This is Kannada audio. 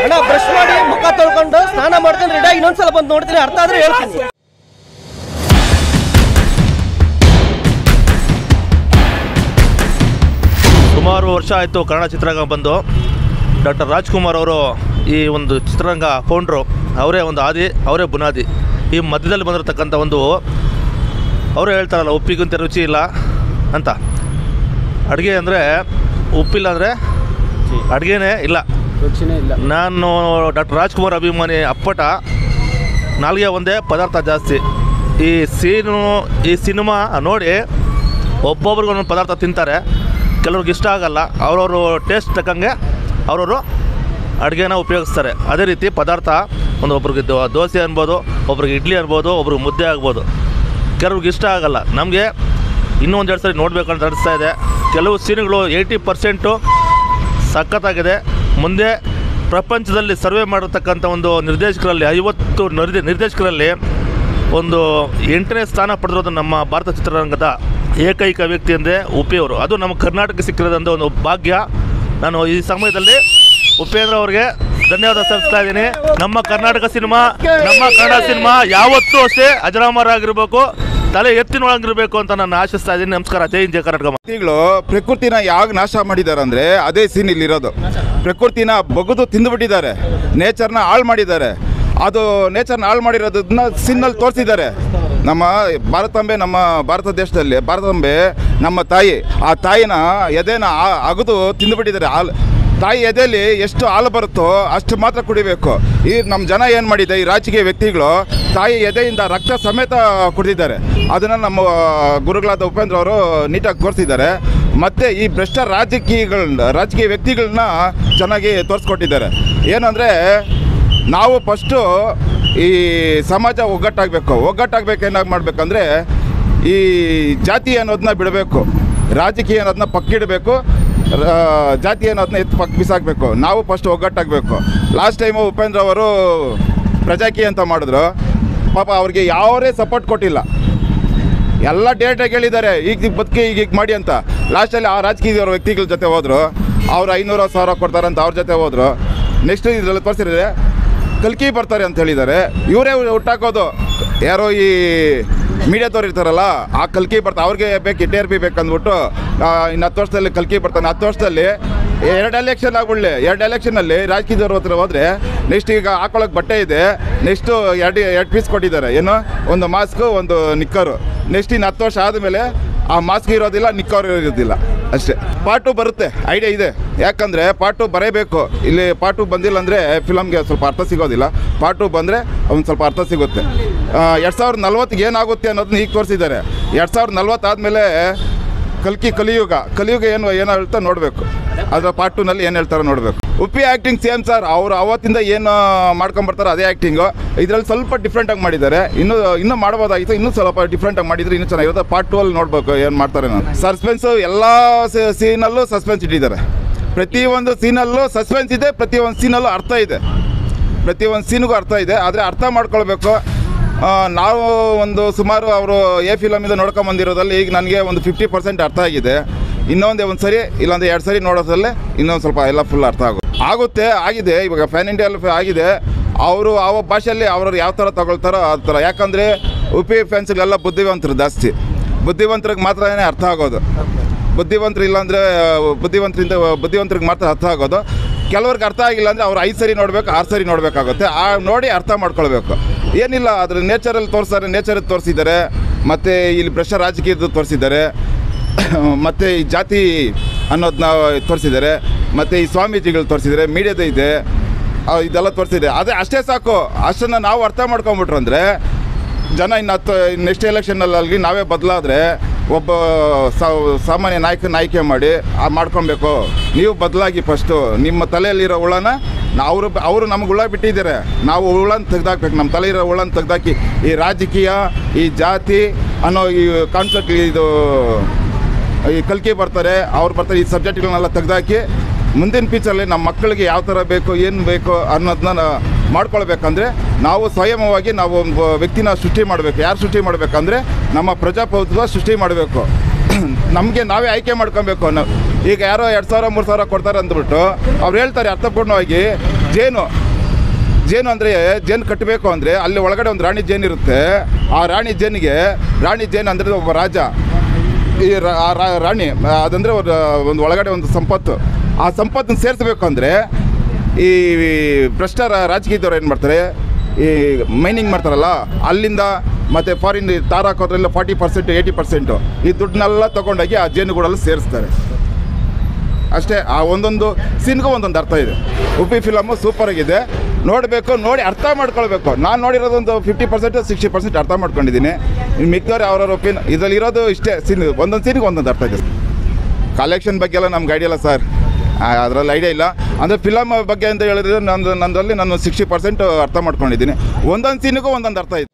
ಅಣ್ಣ ಬ್ರಷ್ ಮಾಡಿ ಮುಖ ತೊಳ್ಕೊಂಡು ಸ್ನಾನ ಮಾಡ್ತೀನಿ ರೆಡಿ ಆಗಿ ಇನ್ನೊಂದ್ಸಲ ಬಂದು ನೋಡ್ತೀನಿ, ಅರ್ಥ ಆದ್ರೆ ಹೇಳ್ತೀನಿ. ಸುಮಾರು ವರ್ಷ ಆಯಿತು ಕನ್ನಡ ಚಿತ್ರರಂಗ ಬಂದು. ಡಾಕ್ಟರ್ ರಾಜ್ಕುಮಾರ್ ಅವರು ಈ ಒಂದು ಚಿತ್ರರಂಗ ಫೌಂಡ್ರು, ಅವರೇ ಒಂದು ಆದಿ, ಅವರೇ ಬುನಾದಿ. ಈ ಮಧ್ಯದಲ್ಲಿ ಬಂದಿರತಕ್ಕಂಥ ಒಂದು ಅವರೇ ಹೇಳ್ತಾರಲ್ಲ, ಉಪ್ಪಿಗಿಂತ ರುಚಿ ಇಲ್ಲ ಅಂತ. ಅಡುಗೆ ಅಂದರೆ ಉಪ್ಪಿಲ್ಲ ಅಂದರೆ ಅಡುಗೆನೇ ಇಲ್ಲ, ರುಚಿನೇ ಇಲ್ಲ. ನಾನು ಡಾಕ್ಟರ್ ರಾಜ್ಕುಮಾರ್ ಅಭಿಮಾನಿ ಅಪ್ಪಟ. ನಾಲ್ಗೆ ಒಂದೇ ಪದಾರ್ಥ ಜಾಸ್ತಿ. ಈ ಸಿನಿಮಾ ನೋಡಿ ಒಬ್ಬೊಬ್ರಿಗೆ ಒಂದೊಂದು ಪದಾರ್ಥ ತಿಂತಾರೆ. ಕೆಲವ್ರಿಗೆ ಇಷ್ಟ ಆಗಲ್ಲ, ಅವ್ರವರು ಟೇಸ್ಟ್ ತಕ್ಕಂಗೆ ಅವ್ರವರು ಅಡುಗೆನ ಉಪಯೋಗಿಸ್ತಾರೆ. ಅದೇ ರೀತಿ ಪದಾರ್ಥ ಒಬ್ರಿಗೆ ದೋಸೆ ಅನ್ಬೋದು, ಒಬ್ರಿಗೆ ಇಡ್ಲಿ ಅನ್ಬೋದು, ಒಬ್ರಿಗೆ ಮುದ್ದೆ ಆಗ್ಬೋದು. ಕೆಲವ್ರಿಗೆ ಇಷ್ಟ ಆಗಲ್ಲ. ನಮಗೆ ಇನ್ನೂ ಒಂದೆರಡು ಸರಿ ನೋಡಬೇಕಂತ ಅನಿಸ್ತಾ ಇದೆ. ಕೆಲವು ಸೀನ್ಗಳು 80% ಸಖತ್ತಾಗಿದೆ. ಮುಂದೆ ಪ್ರಪಂಚದಲ್ಲಿ ಸರ್ವೆ ಮಾಡಿರ್ತಕ್ಕಂಥ ಒಂದು ನಿರ್ದೇಶಕರಲ್ಲಿ 50 ನಿರ್ದೇಶಕರಲ್ಲಿ ಒಂದು 8ನೇ ಸ್ಥಾನ ಪಡೆದಿರೋದು ನಮ್ಮ ಭಾರತ ಚಿತ್ರರಂಗದ ಏಕೈಕ ವ್ಯಕ್ತಿ ಅಂದರೆ ಉಪಿ ಅವರು. ಅದು ನಮ್ಮ ಕರ್ನಾಟಕಕ್ಕೆ ಸಿಕ್ಕಿರೋದಂಥ ಒಂದು ಭಾಗ್ಯ. ನಾನು ಈ ಸಮಯದಲ್ಲಿ ಉಪೇಂದ್ರ ಅವ್ರಿಗೆ ಧನ್ಯವಾದ ಸಲ್ಲಿಸ್ತಾ ಇದ್ದೀನಿ. ನಮ್ಮ ಕರ್ನಾಟಕ ಸಿನಿಮಾ, ನಮ್ಮ ಕನ್ನಡ ಸಿನಿಮಾ ಯಾವತ್ತೂ ಅಷ್ಟೇ ಅಜರಾಮರ ಆಗಿರಬೇಕು, ತಲೆ ಎತ್ತಿನೊಳಗಿರಬೇಕು ಅಂತ ನಾನು ಆಶಿಸ್ತಾ ಇದ್ದೀನಿ. ನಮಸ್ಕಾರ. ಜೈ ಹಿಂದ್, ಜೈ ಕರ್ನಾಟಕ. ವ್ಯಕ್ತಿಗಳು ಪ್ರಕೃತಿನ ಯಾವಾಗ ನಾಶ ಮಾಡಿದ್ದಾರೆ ಅಂದರೆ ಅದೇ ಸೀನ್ ಇಲ್ಲಿರೋದು. ಪ್ರಕೃತಿನ ಬಗೆದು ತಿಂದುಬಿಟ್ಟಿದ್ದಾರೆ, ನೇಚರ್ನ ಹಾಳು ಮಾಡಿದ್ದಾರೆ. ಅದು ನೇಚರ್ನ ಹಾಳು ಮಾಡಿರೋದನ್ನ ಸೀನಲ್ಲಿ ತೋರಿಸಿದ್ದಾರೆ. ನಮ್ಮ ಭಾರತಾಂಬೆ, ನಮ್ಮ ಭಾರತ ದೇಶದಲ್ಲಿ ಭಾರತಾಂಬೆ ನಮ್ಮ ತಾಯಿ. ಆ ತಾಯಿನ ಎದೆನ ಅಗದು ತಿಂದುಬಿಟ್ಟಿದ್ದಾರೆ. ತಾಯಿ ಎದೆಯಲ್ಲಿ ಎಷ್ಟು ಹಾಲು ಬರುತ್ತೋ ಅಷ್ಟು ಮಾತ್ರ ಕುಡಿಬೇಕು. ಈ ನಮ್ಮ ಜನ ಏನು ಮಾಡಿದೆ, ಈ ರಾಜಕೀಯ ವ್ಯಕ್ತಿಗಳು ತಾಯಿ ಎದೆಯಿಂದ ರಕ್ತ ಸಮೇತ ಕುಡಿದಿದ್ದಾರೆ. ಅದನ್ನು ನಮ್ಮ ಗುರುಗಳಾದ ಉಪೇಂದ್ರ ಅವರು ನೀಟಾಗಿ ತೋರಿಸಿದ್ದಾರೆ. ಮತ್ತು ಈ ಭ್ರಷ್ಟ ರಾಜಕೀಯ ವ್ಯಕ್ತಿಗಳನ್ನ ಚೆನ್ನಾಗಿ ತೋರಿಸ್ಕೊಟ್ಟಿದ್ದಾರೆ. ಏನಂದರೆ ನಾವು ಫಸ್ಟು ಈ ಸಮಾಜ ಒಗ್ಗಟ್ಟಾಗಬೇಕು. ಏನಾಗಿ ಮಾಡಬೇಕಂದ್ರೆ ಈ ಜಾತಿ ಅನ್ನೋದನ್ನ ಬಿಡಬೇಕು, ರಾಜಕೀಯ ಅನ್ನೋದನ್ನ ಪಕ್ಕಿಡಬೇಕು, ಜಾತಿ ಅನ್ನೋದನ್ನ ಎತ್ತು ಪಕ್ಕ ಬಿಸಾಕಬೇಕು. ನಾವು ಫಸ್ಟ್ ಒಗ್ಗಟ್ಟಾಗಬೇಕು. ಲಾಸ್ಟ್ ಟೈಮು ಉಪೇಂದ್ರ ಅವರು ಪ್ರಜಾಕೀಯ ಅಂತ ಮಾಡಿದ್ರು. ಪಾಪ ಅವ್ರಿಗೆ ಯಾವರೇ ಸಪೋರ್ಟ್ ಕೊಟ್ಟಿಲ್ಲ. ಎಲ್ಲ ಡೇಟಾಗಿ ಹೇಳಿದ್ದಾರೆ, ಈಗ ಬದುಕಿ ಈಗ ಮಾಡಿ ಅಂತ. ಲಾಸ್ಟಲ್ಲಿ ಆ ರಾಜಕೀಯ ವ್ಯಕ್ತಿಗಳ ಜೊತೆ ಹೋದರು. ಅವ್ರು 500,000 ಕೊಡ್ತಾರಂತ ಅವ್ರ ಜೊತೆ ಹೋದರು. ನೆಕ್ಸ್ಟ್ ಇದರಲ್ಲಿ ತೋರಿಸಿದ್ರೆ ಕಲ್ಕಿ ಬರ್ತಾರೆ ಅಂತ ಹೇಳಿದ್ದಾರೆ. ಇವರೇ ಹುಟ್ಟಾಕೋದು. ಯಾರೋ ಈ ಮೀಡಿಯಾದವ್ರು ಇರ್ತಾರಲ್ಲ, ಆ ಕಲ್ಕಿ ಬರ್ತಾರೆ. ಅವ್ರಿಗೆ ಬೇಕು TRP ಬೇಕಂದ್ಬಿಟ್ಟು ಇನ್ನು 10 ವರ್ಷದಲ್ಲಿ ಕಲ್ಕಿ ಬರ್ತಾನೆ. 10 ವರ್ಷದಲ್ಲಿ 2 ಎಲೆಕ್ಷನ್ ಆಗ್ಬಿಡ್ಲಿ. 2 ಎಲೆಕ್ಷನಲ್ಲಿ ರಾಜಕೀಯದವ್ರ ಹತ್ರ ಹೋದರೆ ನೆಕ್ಸ್ಟ್ ಈಗ ಹಾಕೊಳ್ಳೋಕೆ ಬಟ್ಟೆ ಇದೆ. ನೆಕ್ಸ್ಟು 2 ಪೀಸ್ ಕೊಟ್ಟಿದ್ದಾರೆ. ಏನು, ಒಂದು ಮಾಸ್ಕು, ಒಂದು ನಿಕ್ಕರು. ನೆಕ್ಸ್ಟ್ ಇನ್ನು 10 ವರ್ಷ ಆದಮೇಲೆ ಆ ಮಾಸ್ಕ್ ಇರೋದಿಲ್ಲ, ನಿಕ್ಕರ್ ಇರೋದಿಲ್ಲ, ಅಷ್ಟೇ. ಪಾರ್ಟ್ 2 ಬರುತ್ತೆ, ಐಡಿಯಾ ಇದೆ. ಯಾಕಂದರೆ ಪಾರ್ಟ್ 2 ಬರಬೇಕು. ಇಲ್ಲಿ ಪಾರ್ಟ್ 2 ಬಂದಿಲ್ಲ ಅಂದರೆ ಫಿಲಮ್ಗೆ ಸ್ವಲ್ಪ ಅರ್ಥ ಸಿಗೋದಿಲ್ಲ. ಪಾರ್ಟ್ 2 ಬಂದರೆ ಒಂದು ಸ್ವಲ್ಪ ಅರ್ಥ ಸಿಗುತ್ತೆ. 2040 ಏನಾಗುತ್ತೆ ಅನ್ನೋದನ್ನ ಈಗ ತೋರಿಸಿದ್ದಾರೆ. 2040 ಆದಮೇಲೆ ಕಲಿಯುಗ ಏನು ಹೇಳ್ತಾ ನೋಡಬೇಕು. ಅದರ ಪಾರ್ಟ್ 2ನಲ್ಲಿ ಏನು ಹೇಳ್ತಾರೋ ನೋಡಬೇಕು. Uppi acting same sir. ಅವರು ಅವತ್ತಿಂದ ಏನು ಮಾಡ್ಕೊಂಬರ್ತಾರೋ ಅದೇ ಆ್ಯಕ್ಟಿಂಗು. ಇದರಲ್ಲಿ ಸ್ವಲ್ಪ ಡಿಫ್ರೆಂಟಾಗಿ ಮಾಡಿದ್ದಾರೆ. ಇನ್ನೂ ಮಾಡ್ಬೋದಾಗಿತ್ತು. ಇನ್ನೂ ಸ್ವಲ್ಪ ಡಿಫ್ರೆಂಟಾಗಿ ಮಾಡಿದರೆ ಇನ್ನೂ ಚೆನ್ನಾಗಿರುತ್ತೆ. ಪಾರ್ಟ್ 2 ಅಲ್ಲಿ ನೋಡಬೇಕು ಏನು ಮಾಡ್ತಾರೆ. ನಾನು ಸಸ್ಪೆನ್ಸು ಎಲ್ಲ ಸೀನಲ್ಲೂ ಸಸ್ಪೆನ್ಸ್ ಇಟ್ಟಿದ್ದಾರೆ. ಪ್ರತಿಯೊಂದು ಸೀನಲ್ಲೂ ಸಸ್ಪೆನ್ಸ್ ಇದೆ, ಪ್ರತಿಯೊಂದು ಸೀನಲ್ಲೂ ಅರ್ಥ ಇದೆ. ಪ್ರತಿಯೊಂದು ಸೀನಿಗೂ ಅರ್ಥ ಇದೆ. ಆದರೆ ಅರ್ಥ ಮಾಡ್ಕೊಳ್ಬೇಕು. ನಾವು ಒಂದು ಸುಮಾರು ಅವರು ಫಿಲಮಿಂದ ನೋಡ್ಕೊಂಬಂದಿರೋದ್ರಲ್ಲಿ ಈಗ ನನಗೆ ಒಂದು 50% ಅರ್ಥ ಆಗಿದೆ. ಇನ್ನೊಂದೇ ಒಂದು ಸರಿ ಇಲ್ಲಾಂದರೆ 2 ಸರಿ ನೋಡೋದ್ರಲ್ಲೇ ಇನ್ನೊಂದು ಸ್ವಲ್ಪ ಎಲ್ಲ ಫುಲ್ ಅರ್ಥ ಆಗಿದೆ. ಇವಾಗ ಫ್ಯಾನ್ ಇಂಡಿಯಲ್ಲಿ ಆಗಿದೆ. ಅವರು ಆ ಭಾಷೆಯಲ್ಲಿ ಅವ್ರವ್ರು ಯಾವ ಥರ ತಗೊಳ್ತಾರೋ ಆ ಥರ. ಯಾಕಂದರೆ ಉಪಿ ಫ್ಯಾನ್ಸ್ಗಳೆಲ್ಲ ಬುದ್ಧಿವಂತರು ಜಾಸ್ತಿ. ಬುದ್ಧಿವಂತರಿಗೆ ಮಾತ್ರ ಅರ್ಥ ಆಗೋದು. ಬುದ್ಧಿವಂತರು ಇಲ್ಲಾಂದರೆ ಬುದ್ಧಿವಂತರಿಗೆ ಮಾತ್ರ ಅರ್ಥ ಆಗೋದು. ಕೆಲವ್ರಿಗೆ ಅರ್ಥ ಆಗಿಲ್ಲ ಅಂದರೆ ಅವ್ರು 5 ಸರಿ ನೋಡಬೇಕು, 6 ಸರಿ ನೋಡಬೇಕಾಗುತ್ತೆ. ನೋಡಿ ಅರ್ಥ ಮಾಡ್ಕೊಳ್ಬೇಕು. ಏನಿಲ್ಲ, ಅದ್ರ ನೇಚರಲ್ಲಿ ತೋರಿಸಿದ್ದಾರೆ. ಮತ್ತು ಇಲ್ಲಿ ಭ್ರಷ್ಟ ರಾಜಕೀಯದ್ದು ತೋರಿಸಿದ್ದಾರೆ. ಮತ್ತು ಈ ಜಾತಿ ಅನ್ನೋದನ್ನ ತೋರಿಸಿದ್ದಾರೆ. ಮತ್ತು ಈ ಸ್ವಾಮೀಜಿಗಳು ತೋರಿಸಿದ್ದಾರೆ. ಮೀಡಿಯಾದ ಇದೆ, ಇದೆಲ್ಲ ತೋರಿಸಿದೆ. ಅಷ್ಟೇ ಸಾಕು. ಅಷ್ಟನ್ನು ನಾವು ಅರ್ಥ ಮಾಡ್ಕೊಂಬಿಟ್ರು ಅಂದರೆ ಜನ ನೆಕ್ಸ್ಟ್ ಎಲೆಕ್ಷನ್ನಲ್ಲಿ ನಾವೇ ಬದಲಾದರೆ ಒಬ್ಬ ಸಾಮಾನ್ಯ ನಾಯಕ ಮಾಡಿ ಮಾಡ್ಕೊಬೇಕು. ನೀವು ಬದಲಾಗಿ ಫಸ್ಟು ನಿಮ್ಮ ತಲೆಯಲ್ಲಿರೋ ಹುಳನ ಅವರು ನಮಗೆ ಹುಳ ಬಿಟ್ಟಿದ್ದಾರೆ. ನಾವು ಹುಳನ ತೆಗೆದಾಕ್ಬೇಕು. ನಮ್ಮ ತಲೆ ಇರೋ ಹುಳನ ತೆಗೆದಾಕಿ ಈ ರಾಜಕೀಯ, ಈ ಜಾತಿ ಅನ್ನೋ ಈ ಕಾನ್ಸೆಪ್ಟ್, ಇದು ಈ ಕಲ್ಕಿ ಬರ್ತಾರೆ, ಅವ್ರು ಬರ್ತಾರೆ, ಈ ಸಬ್ಜೆಕ್ಟ್ಗಳನ್ನೆಲ್ಲ ತೆಗೆದಾಕಿ ಮುಂದಿನ ಫ್ಯೂಚರಲ್ಲಿ ನಮ್ಮ ಮಕ್ಕಳಿಗೆ ಯಾವ ಥರ ಬೇಕು, ಏನು ಬೇಕು ಅನ್ನೋದನ್ನ ಮಾಡ್ಕೊಳ್ಬೇಕಂದ್ರೆ ನಾವು ಸ್ವಯಂವಾಗಿ ನಾವು ಒಂದು ವ್ಯಕ್ತಿನ ಸೃಷ್ಟಿ ಮಾಡಬೇಕು. ಯಾರು ಸೃಷ್ಟಿ ಮಾಡಬೇಕಂದ್ರೆ ನಮ್ಮ ಪ್ರಜಾಪ್ರಭುತ್ವ ಸೃಷ್ಟಿ ಮಾಡಬೇಕು. ನಮಗೆ ನಾವೇ ಆಯ್ಕೆ ಮಾಡ್ಕೊಬೇಕು. ಈಗ ಯಾರೋ 2,000 3,000 ಕೊಡ್ತಾರೆ ಅಂದ್ಬಿಟ್ಟು ಅವ್ರು ಹೇಳ್ತಾರೆ ಅರ್ಥಪೂರ್ಣವಾಗಿ ಜೇನು ಅಂದರೆ ಜೇನು ಕಟ್ಟಬೇಕು ಅಂದರೆ ಅಲ್ಲಿ ಒಳಗಡೆ ಒಂದು ರಾಣಿ ಜೇನು ಇರುತ್ತೆ. ಆ ರಾಣಿ ಜೇನು ಅಂದರೆ ಒಬ್ಬ ರಾಜ. ಈ ರಾಣಿ ಅದಂದರೆ ಒಂದು ಒಳಗಡೆ ಒಂದು ಸಂಪತ್ತು. ಆ ಸಂಪತ್ತನ್ನು ಸೇರಿಸಬೇಕು ಅಂದರೆ ಈ ಭ್ರಷ್ಟ ರಾಜಕೀಯದವ್ರು ಏನು ಮಾಡ್ತಾರೆ, ಈ ಮೈನಿಂಗ್ ಮಾಡ್ತಾರಲ್ಲ ಅಲ್ಲಿಂದ ಮತ್ತು ಫಾರಿನ್ ತಾರ ಹಾಕೋದ್ರೆಲ್ಲ 40% 80% ಈ ದುಡ್ಡನ್ನೆಲ್ಲ ತೊಗೊಂಡೋಗಿ ಆ ಜೇನುಗೂಡಲ್ಲಿ ಸೇರಿಸ್ತಾರೆ ಅಷ್ಟೇ. ಆ ಒಂದೊಂದು ಸೀನ್ಗೂ ಒಂದೊಂದು ಅರ್ಥ ಇದೆ. ಉಪ್ಪಿ ಫಿಲಮು ಸೂಪರಾಗಿದೆ, ನೋಡಬೇಕು, ನೋಡಿ ಅರ್ಥ ಮಾಡ್ಕೊಳ್ಬೇಕು. ನಾನು ನೋಡಿರೋದು ಒಂದು 50% 60% ಅರ್ಥ ಮಾಡ್ಕೊಂಡಿದ್ದೀನಿ. ಇನ್ನು ಮಿಕ್ಕವ್ರು ಅವ್ರವ್ರ ಒಪಿನ್ ಇದರಲ್ಲಿ ಇರೋದು ಇಷ್ಟೇ. ಒಂದೊಂದು ಸೀನಿಗೆ ಒಂದೊಂದು ಅರ್ಥ ಇದೆ. ಕಲೆಕ್ಷನ್ ಬಗ್ಗೆ ಎಲ್ಲ ನಮ್ಗೆ ಐಡಿಯಾ ಇಲ್ಲ ಸರ್, ಅದರಲ್ಲಿ ಐಡಿಯಾ ಇಲ್ಲ. ಅಂದರೆ ಫಿಲಮ್ ಬಗ್ಗೆ ಅಂತ ಹೇಳಿದ್ರೆ ನನ್ನದಲ್ಲಿ ನಾನು 60% ಅರ್ಥ ಮಾಡ್ಕೊಂಡಿದ್ದೀನಿ. ಒಂದೊಂದು ಸೀನಿಗೂ ಒಂದೊಂದು ಅರ್ಥ ಇದೆ.